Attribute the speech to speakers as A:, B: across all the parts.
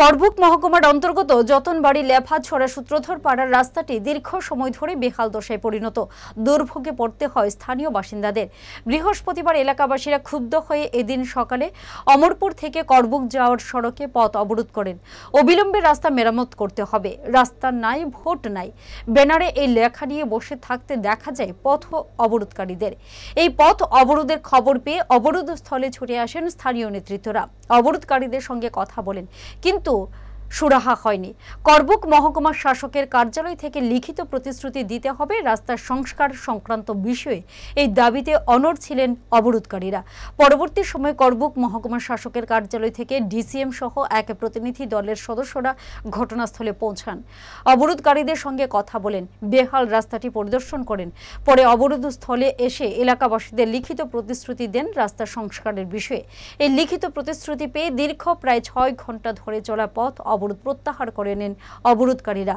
A: করবুক মহকুমার অন্তর্গত যতনবাড়ি লেফাছড়া সূত্রধর পাড়ার রাস্তাটি দীর্ঘ সময় ধরে বেহাল দশায় পরিণত। দুর্ভোগে পড়তে হয় স্থানীয় বাসিন্দাদের। বৃহস্পতিবার এলাকাবাসীরা ক্ষুব্ধ হয়ে এদিন সকালে অমরপুর থেকে করবুক যাওয়ার সড়কে পথ অবরোধ করেন। অবিলম্বে রাস্তা মেরামত করতে হবে, রাস্তা নাই ভোট নাই ব্যানারে এই লেখা নিয়ে বসে থাকতে দেখা যায় পথ অবরোধকারীদের। এই পথ অবরোধের খবর পেয়ে অবরোধ স্থলে ছুটে আসেন স্থানীয় নেতৃত্বরা। অবরোধকারীদের সঙ্গে কথা বলেন, কিন্তু সুরাহা হয়নি। করবুক মহকুমা শাসকের কার্যালয় থেকে লিখিত প্রতিশ্রুতি দিতে হবে রাস্তার সংস্কার সংক্রান্ত বিষয়ে এই দাবিতে অনড় ছিলেন অবরোধকারীরা। পরবর্তী সময়ে করবুক মহকুমা শাসকের কার্যালয় থেকে ডিসিএম সহ এক প্রতিনিধি দলের সদস্যরা ঘটনাস্থলে পৌঁছান। অবরোধকারীদের সঙ্গে কথা বলেন, বেহাল রাস্তাটি পরিদর্শন করেন। পরে অবরোধ স্থলে এসে এলাকাবাসীদের লিখিত প্রতিশ্রুতি দেন রাস্তা সংস্কারের বিষয়ে। এই লিখিত প্রতিশ্রুতি পেয়ে দীর্ঘ প্রায় 6 ঘন্টা ধরে চলা পথ অবরোধ প্রত্যাহার করে নেন অবরোধকারীরা।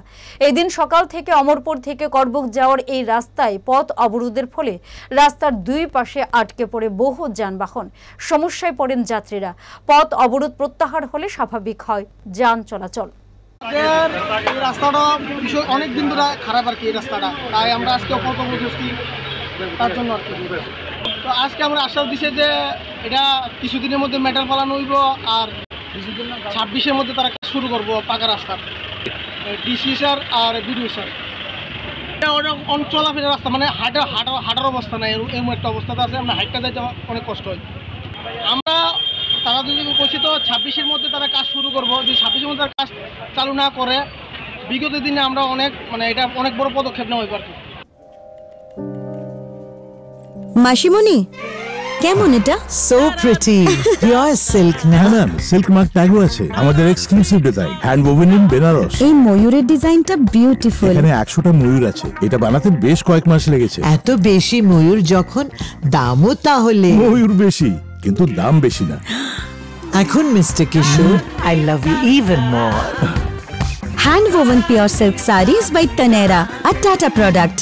A: এদিন সকাল থেকে অমরপুর থেকে করবুক যাওয়ার এই রাস্তায় পথ অবরোধের ফলে রাস্তার দুই পাশে আটকে পড়ে বহু যানবাহন। সমস্যায় পড়েন যাত্রীরা। পথ অবরোধ প্রত্যাহার হলে স্বাভাবিক হয় যান চলাচল।
B: রাস্তাটা অনেক দিন ধরে খারাপ আর কি এই রাস্তাটা, তাই আমরা আজকে পথ অবরোধ তার জন্য আর কি। তো আজকে আমরা আশ্বাস দিছে যে এটা কিছুদিনের মধ্যে মেটাল ফেলানো হইব, আর 26-এর মধ্যে তারা কাজ শুরু করবো পাকা রাস্তার। ডিসি স্যার আর বিডিও স্যার, এটা অনেক চলাফেরা রাস্তা, মানে হাঁটার অবস্থা নাই, এমন একটা অবস্থাতে আছে। আমরা হাইটটা যাইতে অনেক কষ্ট হয়। আমরা তারা যদি বলছি তো 26-এর মধ্যে তারা কাজ শুরু করবো। যদি 26-এর মধ্যে কাজ চালু না করে বিগত দিনে আমরা এটা অনেক বড় পদক্ষেপ নেওয়া হইব আর কি।
C: মাসিমণি কেমন এটা?
D: So pretty, pure silk. না ম্যাম, সিল্ক মার্ক ট্যাগও আছে। আমাদের exclusive design, hand woven in Banaras.
C: এই ময়ূরের ডিজাইনটা বিউটিফুল।
D: এখানে 100টা ময়ূর আছে। এটা বানাতে বেশ কয়েক মাস লেগেছে।
E: এত বেশি ময়ূর যখন, দামও তাহলে?
D: ময়ূর বেশি, কিন্তু দাম বেশি না।
E: এখন mister Kishore, I love you even more.
C: Hand woven pure silk sarees by Taneira, a Tata product.